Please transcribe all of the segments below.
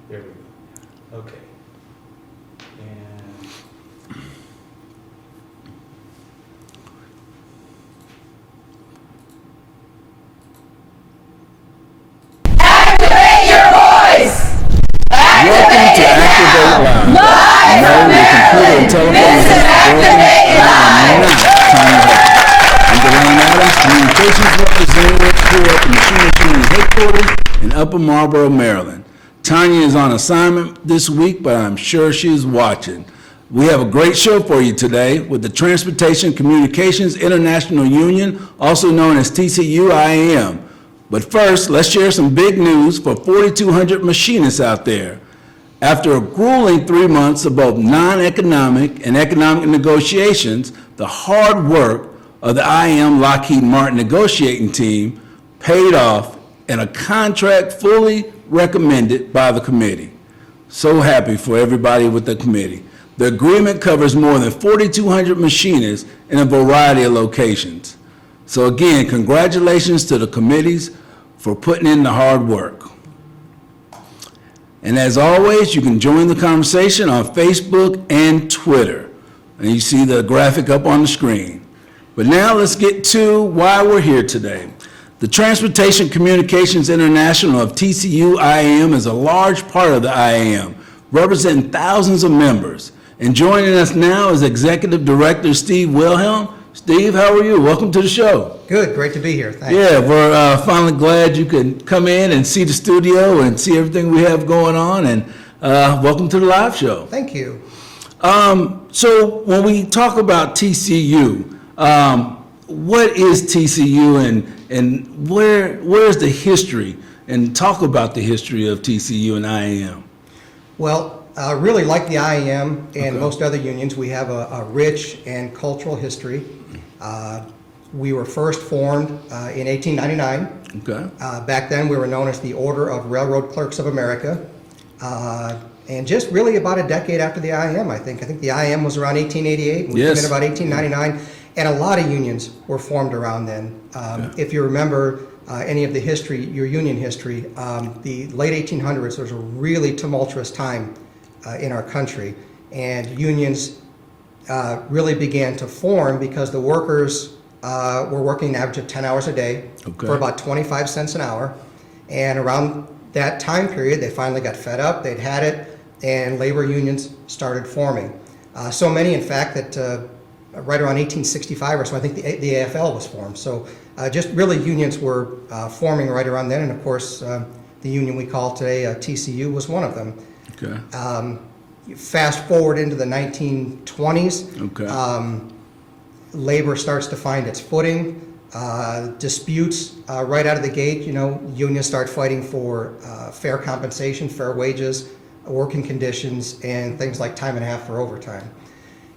There we go. Okay. And Activate your voice! Welcome to Activate Live. Live No, from the computer and Maryland. telephone This is Activate Live. I'm Dwayne Adams, communications representative here at the Machine Training headquarters in Upper Marlboro, Maryland. Tanya is on assignment this week, but I'm sure she's watching. We have a great show for you today with the Transportation Communications International Union, also known as TCUIAM. But first, let's share some big news for 4,200 machinists out there. After a grueling 3 months of both non-economic and economic negotiations, the hard work of the IAM Lockheed Martin negotiating team paid off in a contract fully recommended by the committee. So happy for everybody with the committee. The agreement covers more than 4,200 machinists in a variety of locations. So again, congratulations to the committees for putting in the hard work. And as always, you can join the conversation on Facebook and Twitter. And you see the graphic up on the screen. But now let's get to why we're here today. The Transportation Communications International of TCUIAM is a large part of the IAM, representing thousands of members. And joining us now is Executive Director Steve Wilhelm. Steve, how are you? Welcome to the show. Good, great to be here. Thanks. Yeah, we're finally glad you could come in and see the studio and see everything we have going on, and welcome to the live show. Thank you. So when we talk about TCU, what is TCU and where's the history? And talk about the history of TCU and IAM. Well, really like the IAM and most other unions, we have a rich and cultural history. We were first formed in 1899. Okay. Back then we were known as the Order of Railroad Clerks of America. And just really about a decade after the IAM, I think. I think the IAM was around 1888. And we came in about 1899. And a lot of unions were formed around then. If you remember any of the history, your union history, the late 1800s was a really tumultuous time in our country. And unions really began to form because the workers were working an average of 10 hours a day for about 25 cents an hour. And around that time period, they finally got fed up, they'd had it, and labor unions started forming. So many, in fact, that right around 1865 or so, I think the AFL was formed. So just really unions were forming right around then, and of course the union we call today TCU was one of them. Okay. Fast forward into the 1920s, Okay. Labor starts to find its footing. Disputes right out of the gate, you know, unions start fighting for fair compensation, fair wages, working conditions, and things like time and a half for overtime.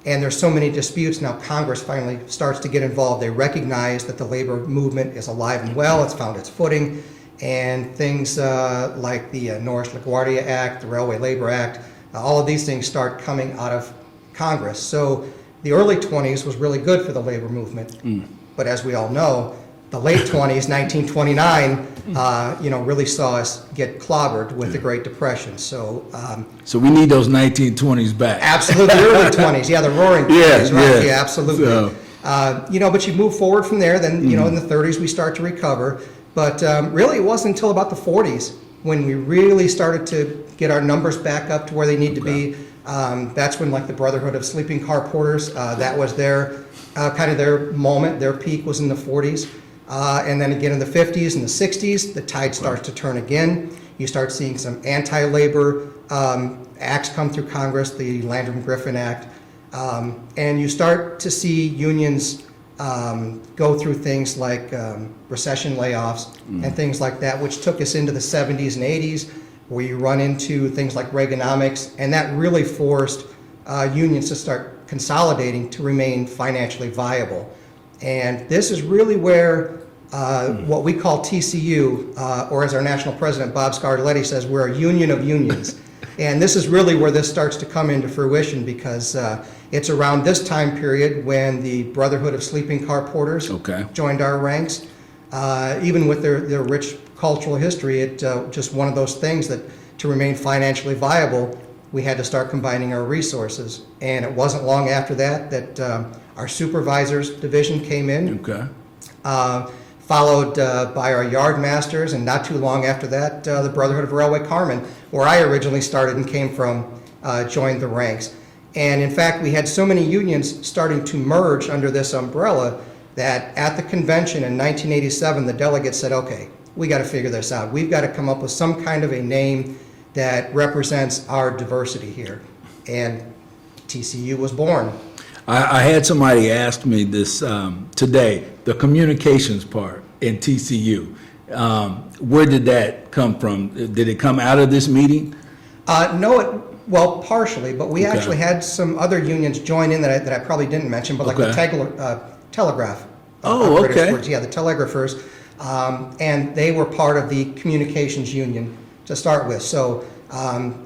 And there's so many disputes now, Congress finally starts to get involved. They recognize that the labor movement is alive and well, it's found its footing, and things like the Norris-LaGuardia Act, the Railway Labor Act, all of these things start coming out of Congress. So the early 20s was really good for the labor movement. But as we all know, the late 20s, 1929, really saw us get clobbered with the Great Depression. So So we need those 1920s back. absolutely, early 20s, yeah, the roaring 20s, right? Yeah, absolutely. So, But you move forward from there, then, in the 30s we start to recover. But really it wasn't until about the 40s when we really started to get our numbers back up to where they need to be. That's when, like, the Brotherhood of Sleeping Car Porters, that was their kind of their moment, their peak was in the 40s. And then again in the 50s and the 60s, the tide starts to turn again. You start seeing some anti-labor acts come through Congress, the Landrum-Griffin Act, and you start to see unions go through things like recession layoffs and things like that, which took us into the 70s and 80s, where you run into things like Reaganomics, and that really forced unions to start consolidating to remain financially viable. And this is really where what we call TCU, or as our national president Bob Scarletti says, we're a union of unions. And this is really where this starts to come into fruition, because it's around this time period when the Brotherhood of Sleeping Car Porters joined our ranks. Even with their rich cultural history, it just one of those things that to remain financially viable, we had to start combining our resources. And it wasn't long after that our supervisors division came in. Okay. Followed by our yard masters, and not too long after that, the Brotherhood of Railway Carmen, where I originally started and came from, joined the ranks. And in fact, we had so many unions starting to merge under this umbrella that at the convention in 1987, the delegates said, okay, we got to figure this out. We've got to come up with some kind of a name that represents our diversity here. And TCU was born. I had somebody ask me this today, the communications part in TCU. Where did that come from? Did it come out of this meeting? No, well, partially, but we Okay. actually had some other unions join in that I probably didn't mention, but like the Okay. telegraph. Oh, operators okay. were- Yeah, the telegraphers, and they were part of the communications union to start with. So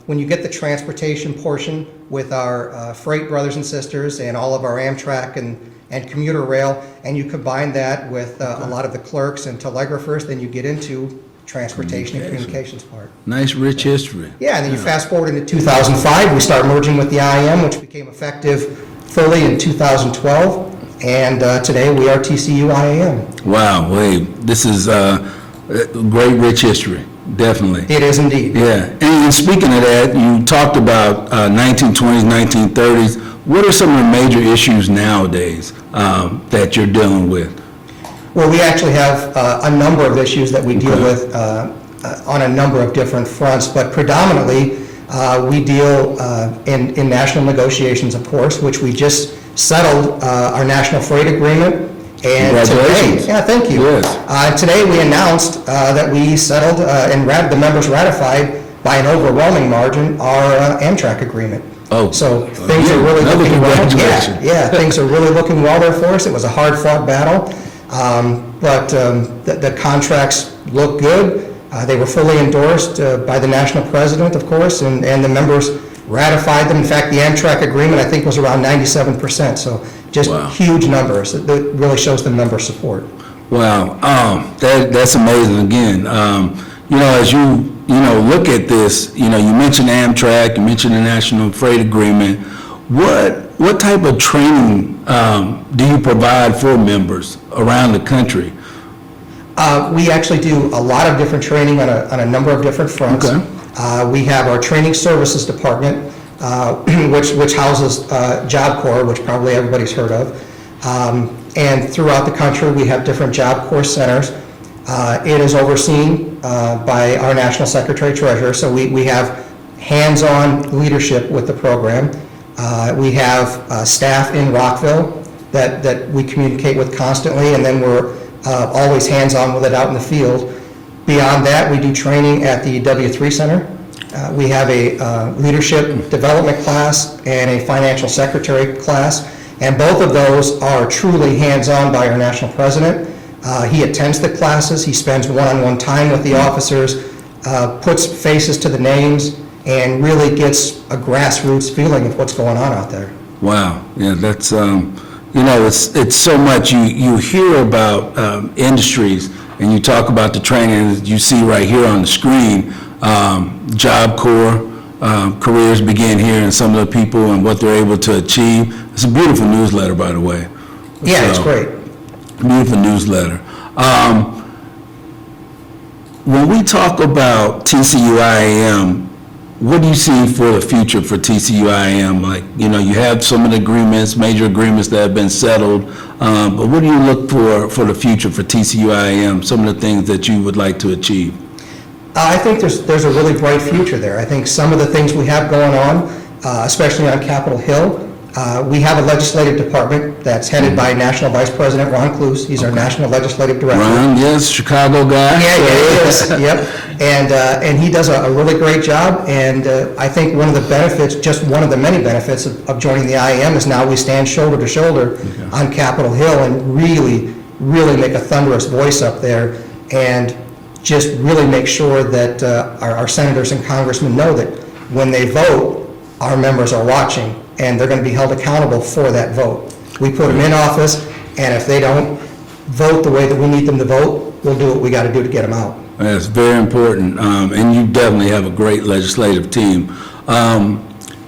when you get the transportation portion with our freight brothers and sisters and all of our Amtrak and commuter rail, and you combine that with a lot of the clerks and telegraphers, then you get into transportation and communications part. Nice, rich history. Yeah, and then you fast forward into 2005, we start merging with the IAM, which became effective fully in 2012, and today we are TCU IAM. Wow, wait, this is great, rich history, definitely. It is indeed. Yeah, and speaking of that, you talked about 1920s, 1930s. What are some of the major issues nowadays that you're dealing with? Well, we actually have a number of issues that we deal Okay. with on a number of different fronts, but predominantly we deal in national negotiations, of course, which we just settled our national freight agreement. And Congratulations. today, yeah, thank you. Yes. Today we announced that we settled and the members ratified by an overwhelming margin our Amtrak agreement. Oh, So things are really another looking well. congratulations. Yeah, things are really looking well there for us. It was a hard-fought battle, but the contracts look good. They were fully endorsed by the national president, of course, and the members ratified them. In fact, the Amtrak agreement, I think, was around 97%, so just Wow. huge numbers. That really shows the member support. Wow, that's amazing. Again, as you look at this, you mentioned Amtrak, you mentioned the National Freight Agreement. What type of training do you provide for members around the country? We actually do a lot of different training on a number of different fronts. Okay. We have our training services department, which houses Job Corps, which probably everybody's heard of. And throughout the country, we have different Job Corps centers. It is overseen by our National Secretary Treasurer, so we have hands-on leadership with the program. We have staff in Rockville that we communicate with constantly, and then we're always hands-on with it out in the field. Beyond that, we do training at the W3 Center. We have a leadership development class and a financial secretary class, and both of those are truly hands-on by our national president. He attends the classes, he spends one-on-one time with the officers, puts faces to the names, and really gets a grassroots feeling of what's going on out there. Wow, yeah, that's, it's so much, you hear about industries, and you talk about the training that you see right here on the screen, Job Corps, careers begin here, and some of the people and what they're able to achieve. It's a beautiful newsletter, by the way. Yeah, it's So, great. Beautiful newsletter. When we talk about TCUIAM, what do you see for the future for TCUIAM? Like, you have some of the agreements, major agreements that have been settled, but what do you look for the future for TCUIAM, some of the things that you would like to achieve? I think there's a really bright future there. I think some of the things we have going on, especially on Capitol Hill, we have a legislative department that's headed by National Vice President Ron Cluse. He's our National Legislative Director. Ron, yes, Chicago guy. Yeah, he is. Yep. And he does a really great job. And I think one of the benefits, just one of the many benefits of joining the IAM is now we stand shoulder to shoulder on Capitol Hill and really make a thunderous voice up there and just really make sure that our senators and congressmen know that when they vote, our members are watching and they're going to be held accountable for that vote. We put them in office, and if they don't vote the way that we need them to vote, we'll do what we got to do to get them out. That's very important, and you definitely have a great legislative team.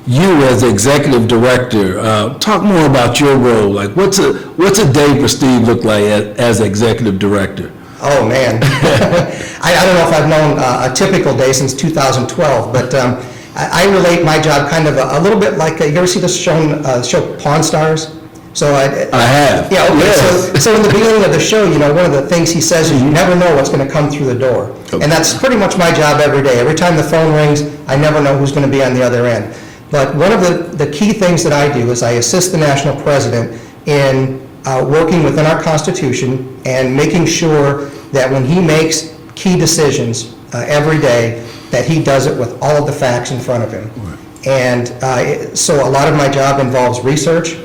You, as executive director, talk more about your role. Like, what's a day for Steve look like as executive director? Oh, man. I don't know if I've known a typical day since 2012, but I relate my job kind of a little bit like, you ever see this show Pawn Stars? So I have. Yeah, okay. Yes. So in the beginning of the show, one of the things he says is you never know what's going to come through the door. Okay. And that's pretty much my job every day. Every time the phone rings, I never know who's going to be on the other end. But one of the key things that I do is I assist the national president in working within our Constitution and making sure that when he makes key decisions every day, that he does it with all of the facts in front of him. Right. And so a lot of my job involves research.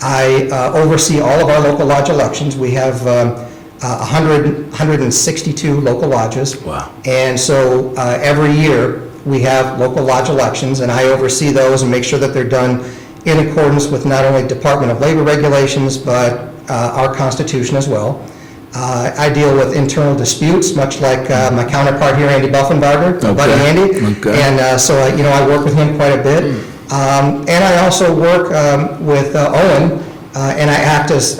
I oversee all of our local lodge elections. We have 162 local lodges. Wow. And so every year we have local lodge elections, and I oversee those and make sure that they're done in accordance with not only Department of Labor regulations, but our Constitution as well. I deal with internal disputes, much like my counterpart here, Andy Buffenbarger, Okay. buddy Andy. Okay. And so I work with him quite a bit. And I also work with Owen, and I act as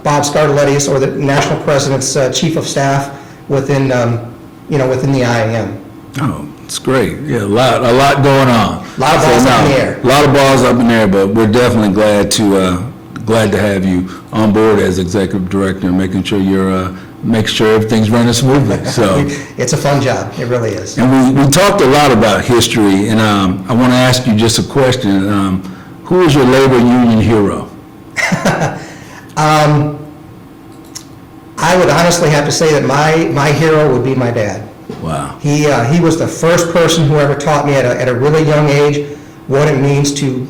Bob Scarletti's, or the national president's chief of staff within the IAM. Oh, it's great. Yeah, a lot going on. A lot of balls up in the air. A lot of balls up in the air, but we're definitely glad to have you on board as executive director and making sure everything's running smoothly. So It's a fun job. It really is. and we talked a lot about history, and I want to ask you just a question. Who is your labor union hero? I would honestly have to say that my hero would be my dad. Wow. He was the first person who ever taught me at a really young age what it means to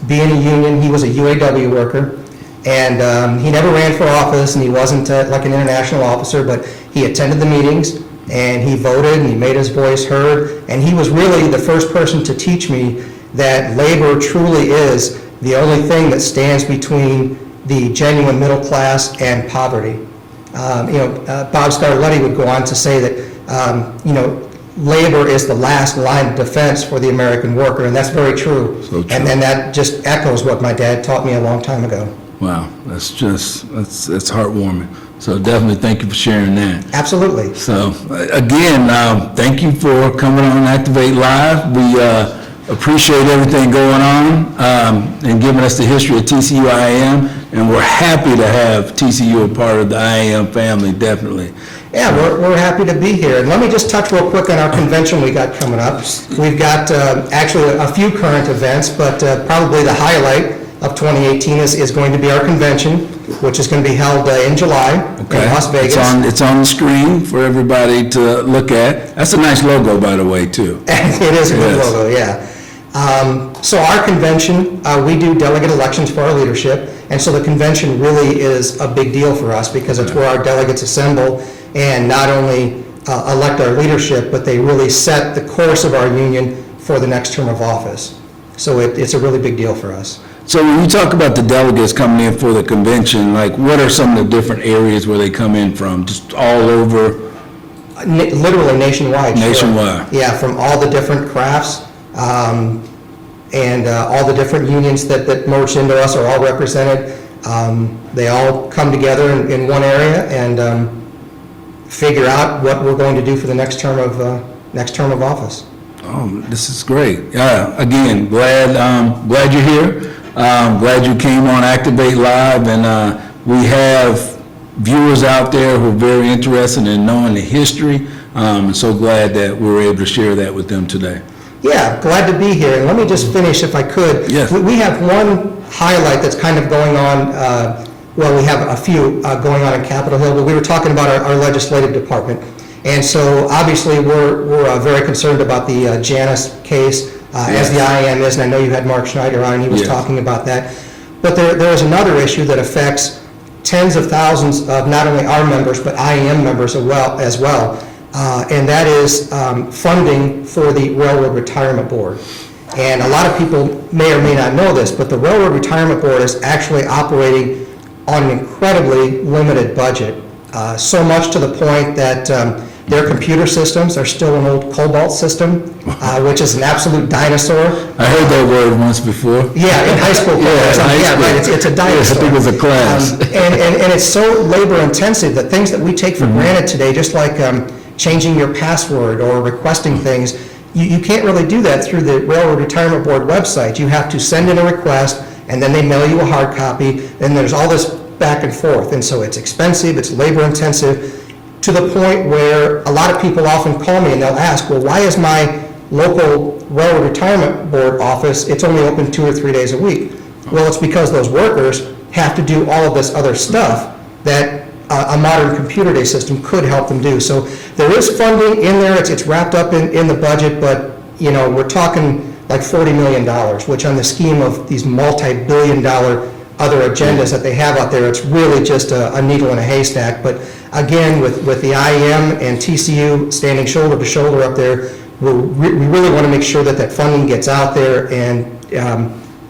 be in a union. He was a UAW worker, and he never ran for office, and he wasn't like an international officer, but he attended the meetings, and he voted, and he made his voice heard, and he was really the first person to teach me that labor truly is the only thing that stands between the genuine middle class and poverty. Bob Scarletti would go on to say that, labor is the last line of defense for the American worker, and that's very true. So true. And that just echoes what my dad taught me a long time ago. Wow, that's heartwarming. So definitely thank you for sharing that. Absolutely. So again, thank you for coming on Activate Live. We appreciate everything going on and giving us the history of TCUIAM, and we're happy to have TCU a part of the IAM family, definitely. Yeah, we're happy to be here. And let me just touch real quick on our convention we got coming up. We've got actually a few current events, but probably the highlight of 2018 is going to be our convention, which is going to be held in July in Las Vegas. It's on the screen for everybody to look at. That's a nice logo, by the way, too. It is a good logo, yeah. So our convention, we do delegate elections for our leadership, and so the convention really is a big deal for us because it's where our delegates assemble and not only elect our leadership, but they really set the course of our union for the next term of office. So it's a really big deal for us. So when you talk about the delegates coming in for the convention, like what are some of the different areas where they come in from? Just all over? Literally nationwide. Nationwide. Sure. Yeah, from all the different crafts and all the different unions that merged into us are all represented. They all come together in one area and figure out what we're going to do for the next term of office. Oh, this is great. Yeah, again, glad you're here. Glad you came on Activate Live, and we have viewers out there who are very interested in knowing the history. I'm so glad that we were able to share that with them today. Yeah, glad to be here. And let me just finish, if I could. Yes. We have one highlight that's kind of going on, well, we have a few going on in Capitol Hill, but we were talking about our legislative department. And so obviously we're very concerned about the Janus case, as the IAM is, and I know you had Mark Schneider on, and he was talking about that. But there is another issue that affects tens of thousands of not only our members, but IAM members as well. And that is funding for the Railroad Retirement Board. And a lot of people may or may not know this, but the Railroad Retirement Board is actually operating on an incredibly limited budget, so much to the point that Their computer systems are still an old COBOL system, which is an absolute dinosaur. I heard that word once before. Yeah, in high school. Right, it's a dinosaur. I think it was a class. And it's so labor intensive that things that we take for granted today, just like changing your password or requesting things, you can't really do that through the Railroad Retirement Board website. You have to send in a request, and then they mail you a hard copy, and there's all this back and forth. And so it's expensive, it's labor intensive, to the point where a lot of people often call me and they'll ask, well, why is my local Railroad Retirement Board office, it's only open 2 or 3 days a week? Well, it's because those workers have to do all of this other stuff that a modern computer-based system could help them do. So there is funding in there, it's wrapped up in the budget, but we're talking like $40 million, which on the scheme of these multi-billion-dollar other agendas that they have out there, it's really just a needle in a haystack. But again, with the IAM and TCU standing shoulder to shoulder up there, we really want to make sure that that funding gets out there. And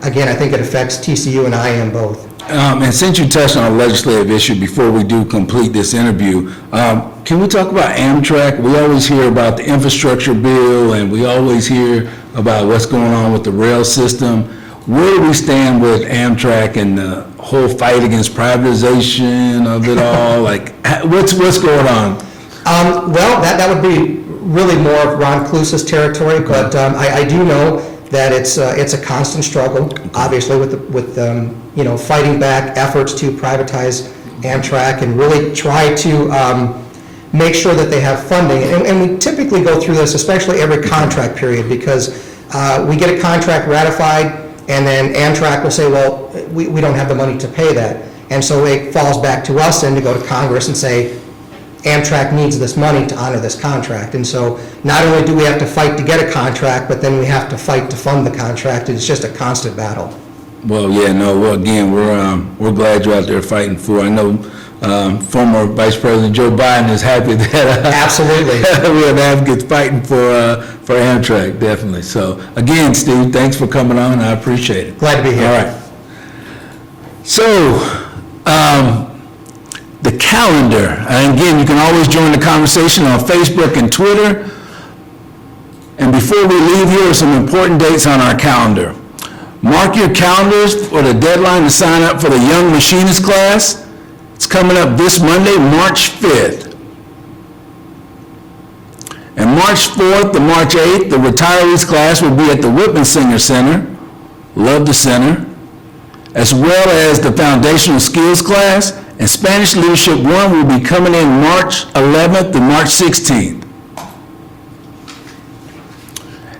again, I think it affects TCU and IAM both. And since you touched on a legislative issue before we do complete this interview, can we talk about Amtrak? We always hear about the infrastructure bill, and we always hear about what's going on with the rail system. Where do we stand with Amtrak and the whole fight against privatization of it all? Like, what's going on? Well, that would be really more of Ron Kluse's territory, but I do know that it's a constant struggle, obviously, with fighting back efforts to privatize Amtrak and really try to make sure that they have funding. And we typically go through this, especially every contract period, because we get a contract ratified, and then Amtrak will say, well, we don't have the money to pay that. And so it falls back to us then to go to Congress and say, Amtrak needs this money to honor this contract. And so not only do we have to fight to get a contract, but then we have to fight to fund the contract. It's just a constant battle. Well, yeah, no, well, again, we're glad you're out there fighting for. I know former Vice President Joe Biden is happy that absolutely we have advocates fighting for Amtrak, definitely. So, again, Steve, thanks for coming on. I appreciate it. Glad to be here. All right. So, the calendar. And again, you can always join the conversation on Facebook and Twitter. And before we leave, here are some important dates on our calendar. Mark your calendars for the deadline to sign up for the Young Machinist class. It's coming up this Monday, March 5th. And March 4th to March 8th, the retirees class will be at the Whitman Singer Center. Love the center. As well as the Foundational Skills class. And Spanish Leadership 1 will be coming in March 11th to March 16th.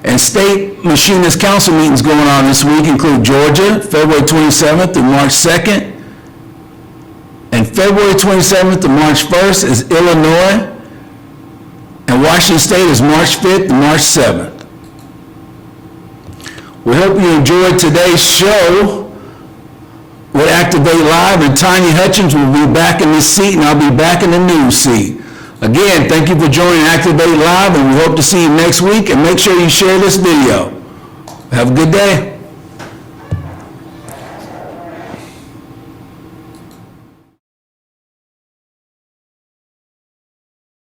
And State Machinist Council meetings going on this week include Georgia, February 27th to March 2nd. And February 27th to March 1st is Illinois. And Washington State is March 5th to March 7th. We hope you enjoyed today's show with Activate Live, and Tanya Hutchins will be back in this seat, and I'll be back in the news seat. Again, thank you for joining Activate Live, and we hope to see you next week, and make sure you share this video. Have a good day.